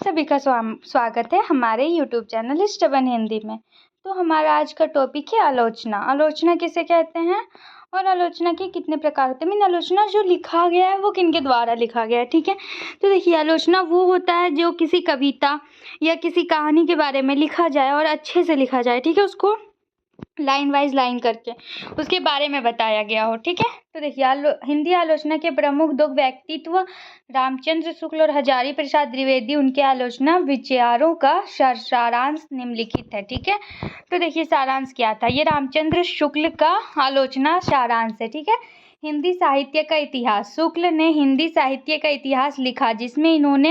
सभी का स्वागत है हमारे YouTube चैनल स्टबन हिंदी में। तो हमारा आज का टॉपिक है आलोचना। आलोचना किसे कहते हैं और आलोचना के कितने प्रकार होते हैं। आलोचना जो लिखा गया है वो किनके द्वारा लिखा गया है, ठीक है। तो देखिए, आलोचना वो होता है जो किसी कविता या किसी कहानी के बारे में लिखा जाए और अच्छे से लिखा जाए, ठीक है। उसको लाइन वाइज लाइन करके उसके बारे में बताया गया हो, ठीक है। तो देखिए, हिंदी आलोचना के प्रमुख दो व्यक्तित्व रामचंद्र शुक्ल और हजारी प्रसाद द्विवेदी। उनके आलोचना विचारों का सारांश निम्नलिखित है, ठीक है। तो देखिए, सारांश क्या था, ये रामचंद्र शुक्ल का आलोचना सारांश है, ठीक है। हिंदी साहित्य का इतिहास। शुक्ल ने हिंदी साहित्य का इतिहास लिखा जिसमें इन्होंने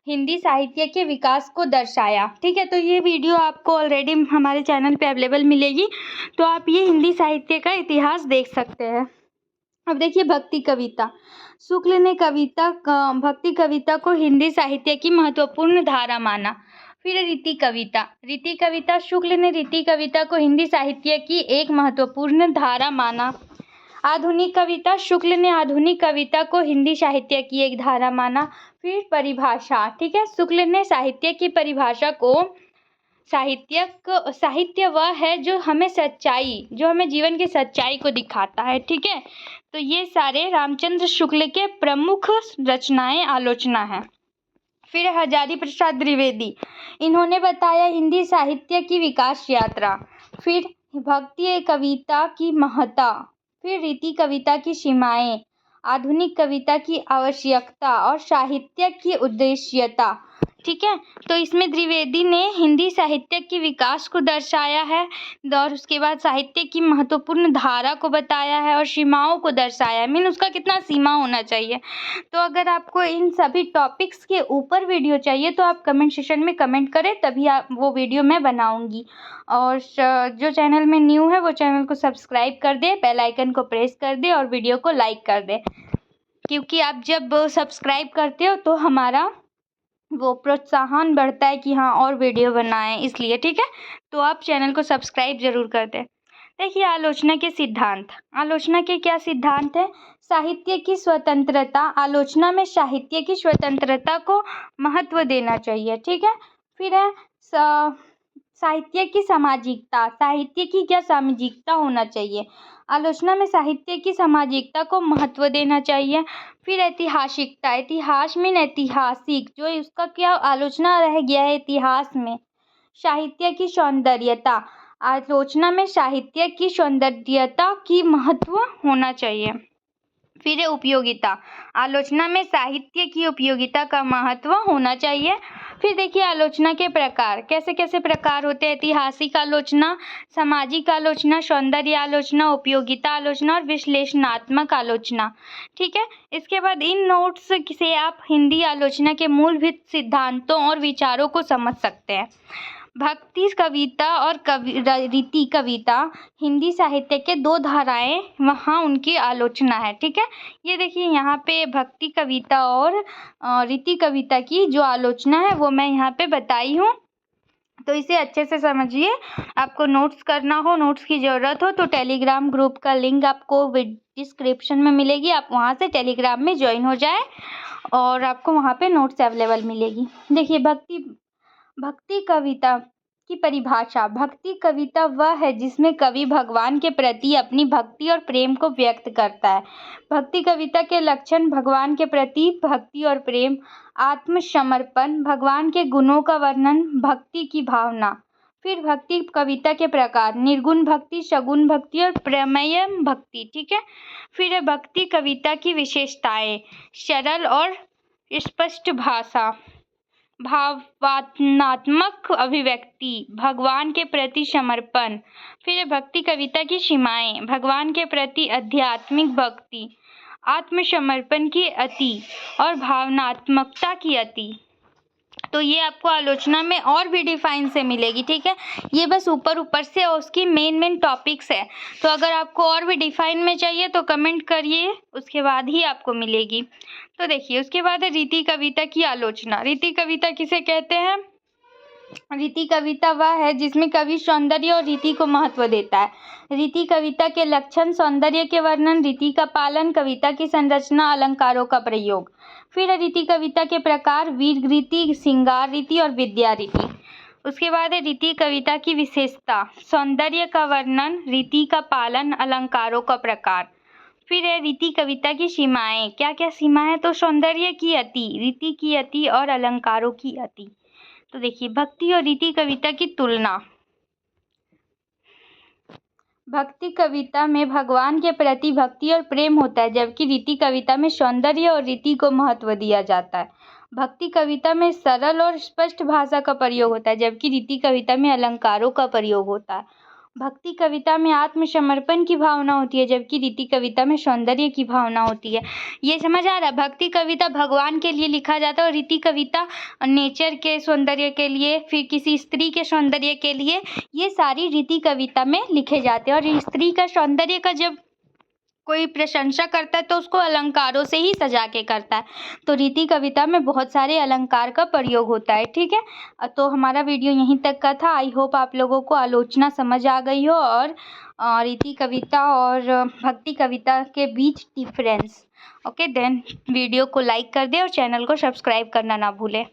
हिंदी साहित्य के विकास को दर्शाया, ठीक है। तो ये वीडियो आपको ऑलरेडी हमारे चैनल पे अवेलेबल मिलेगी, तो आप ये हिंदी साहित्य का इतिहास देख सकते हैं। अब देखिए, भक्ति कविता। शुक्ल ने भक्ति कविता को हिंदी साहित्य की महत्वपूर्ण धारा माना। फिर रीति कविता। शुक्ल ने रीति कविता को हिंदी साहित्य की एक महत्वपूर्ण धारा माना। आधुनिक कविता। शुक्ल ने आधुनिक कविता को हिंदी साहित्य की एक धारा माना। फिर परिभाषा, ठीक है। शुक्ल ने साहित्य की परिभाषा को साहित्य वह है जो हमें जीवन की सच्चाई को दिखाता है, ठीक है। तो ये सारे रामचंद्र शुक्ल के प्रमुख रचनाएं आलोचना है। फिर हजारी प्रसाद द्विवेदी, इन्होंने बताया हिंदी साहित्य की विकास यात्रा। फिर भक्ति कविता की महत्ता। फिर रीति कविता की सीमाएं, आधुनिक कविता की आवश्यकता और साहित्य की उद्देश्यता, ठीक है। तो इसमें द्विवेदी ने हिंदी साहित्य के विकास को दर्शाया है और उसके बाद साहित्य की महत्वपूर्ण धारा को बताया है और सीमाओं को दर्शाया है। उसका कितना सीमा होना चाहिए। तो अगर आपको इन सभी टॉपिक्स के ऊपर वीडियो चाहिए तो आप कमेंट सेक्शन में कमेंट करें, तभी वो वीडियो मैं बनाऊंगी। और जो चैनल में न्यू है वो चैनल को सब्सक्राइब कर दे, बेल आइकन को प्रेस कर दे और वीडियो को लाइक कर दे, क्योंकि आप जब सब्सक्राइब करते हो तो हमारा वो प्रोत्साहन बढ़ता है कि हाँ और वीडियो बनाएं, इसलिए, ठीक है। तो आप चैनल को सब्सक्राइब जरूर कर दें। देखिए, आलोचना के सिद्धांत। आलोचना के क्या सिद्धांत है। साहित्य की स्वतंत्रता। आलोचना में साहित्य की स्वतंत्रता को महत्व देना चाहिए, ठीक है। फिर है साहित्य की सामाजिकता। साहित्य की क्या सामाजिकता होना चाहिए। आलोचना में साहित्य की सामाजिकता को महत्व देना चाहिए। फिर ऐतिहासिकता। इतिहास में ऐतिहासिक जो उसका क्या आलोचना रह गया है इतिहास में। साहित्य की सौंदर्यता। आलोचना में साहित्य की सौंदर्यता की महत्व होना चाहिए। फिर उपयोगिता। आलोचना में साहित्य की उपयोगिता का महत्व होना चाहिए। फिर देखिए, आलोचना के प्रकार कैसे कैसे प्रकार होते हैं। ऐतिहासिक आलोचना, सामाजिक आलोचना, सौंदर्य आलोचना, उपयोगिता आलोचना और विश्लेषणात्मक आलोचना, ठीक है। इसके बाद इन नोट्स से आप हिंदी आलोचना के मूलभूत सिद्धांतों और विचारों को समझ सकते हैं। भक्ति कविता और रीति कविता हिंदी साहित्य के दो धाराएं, वहाँ उनकी आलोचना है, ठीक है। ये देखिए, यहाँ पे भक्ति कविता और रीति कविता की जो आलोचना है वो मैं यहाँ पे बताई हूँ। तो इसे अच्छे से समझिए। आपको नोट्स करना हो, नोट्स की ज़रूरत हो तो टेलीग्राम ग्रुप का लिंक आपको डिस्क्रिप्शन में मिलेगी। आप वहाँ से टेलीग्राम में ज्वाइन हो जाए और आपको वहाँ पे नोट्स अवेलेबल मिलेगी। देखिए, भक्ति कविता की परिभाषा। भक्ति कविता वह है जिसमें कवि भगवान के प्रति अपनी भक्ति और प्रेम को व्यक्त करता है। भक्ति कविता के लक्षण। भगवान के प्रति भक्ति और प्रेम, आत्मसमर्पण, भगवान के गुणों का वर्णन, भक्ति की भावना। फिर भक्ति कविता के प्रकार। निर्गुण भक्ति, सगुण भक्ति और प्रमेय भक्ति, ठीक है। फिर भक्ति कविता की विशेषताएं। सरल और स्पष्ट भाषा, भावनात्मक अभिव्यक्ति, भगवान के प्रति समर्पण। फिर भक्ति कविता की सीमाएं। भगवान के प्रति आध्यात्मिक भक्ति, आत्मसमर्पण की अति और भावनात्मकता की अति। तो ये आपको आलोचना में और भी डिफाइन से मिलेगी, ठीक है। ये बस ऊपर से उसकी मेन टॉपिक्स है। तो अगर आपको और भी डिफाइन में चाहिए तो कमेंट करिए, उसके बाद ही आपको मिलेगी। तो देखिए, उसके बाद है रीति कविता की आलोचना। रीति कविता किसे कहते हैं। रीति कविता वह है जिसमें कवि सौंदर्य और रीति को महत्व देता है। रीति कविता के लक्षण: सौंदर्य के वर्णन, रीति का पालन, कविता की संरचना, अलंकारों का प्रयोग। फिर रीति कविता के प्रकार: वीर रीति, श्रृंगार रीति और विद्या रीति। उसके बाद है रीति कविता की विशेषता: सौंदर्य का वर्णन, रीति का पालन, अलंकारों का प्रकार। फिर है रीति कविता की सीमाएं। क्या क्या सीमाएं? तो सौंदर्य की अति, रीति की अति और अलंकारों की अति। तो देखिए, भक्ति और रीति कविता की तुलना। भक्ति कविता में भगवान के प्रति भक्ति और प्रेम होता है, जबकि रीति कविता में सौंदर्य और रीति को महत्व दिया जाता है। भक्ति कविता में सरल और स्पष्ट भाषा का प्रयोग होता है, जबकि रीति कविता में अलंकारों का प्रयोग होता है। भक्ति कविता में आत्मसमर्पण की भावना होती है, जबकि रीति कविता में सौंदर्य की भावना होती है। ये समझ आ रहा है? भक्ति कविता भगवान के लिए लिखा जाता है और रीति कविता नेचर के सौंदर्य के लिए, फिर किसी स्त्री के सौंदर्य के लिए, ये सारी रीति कविता में लिखे जाते हैं। और स्त्री का सौंदर्य का जब कोई प्रशंसा करता है तो उसको अलंकारों से ही सजा के करता है। तो रीति कविता में बहुत सारे अलंकार का प्रयोग होता है। ठीक है, तो हमारा वीडियो यहीं तक का था। आई होप आप लोगों को आलोचना समझ आ गई हो और रीति कविता और भक्ति कविता के बीच डिफरेंस। ओके, देन वीडियो को लाइक कर दे और चैनल को सब्सक्राइब करना ना भूले।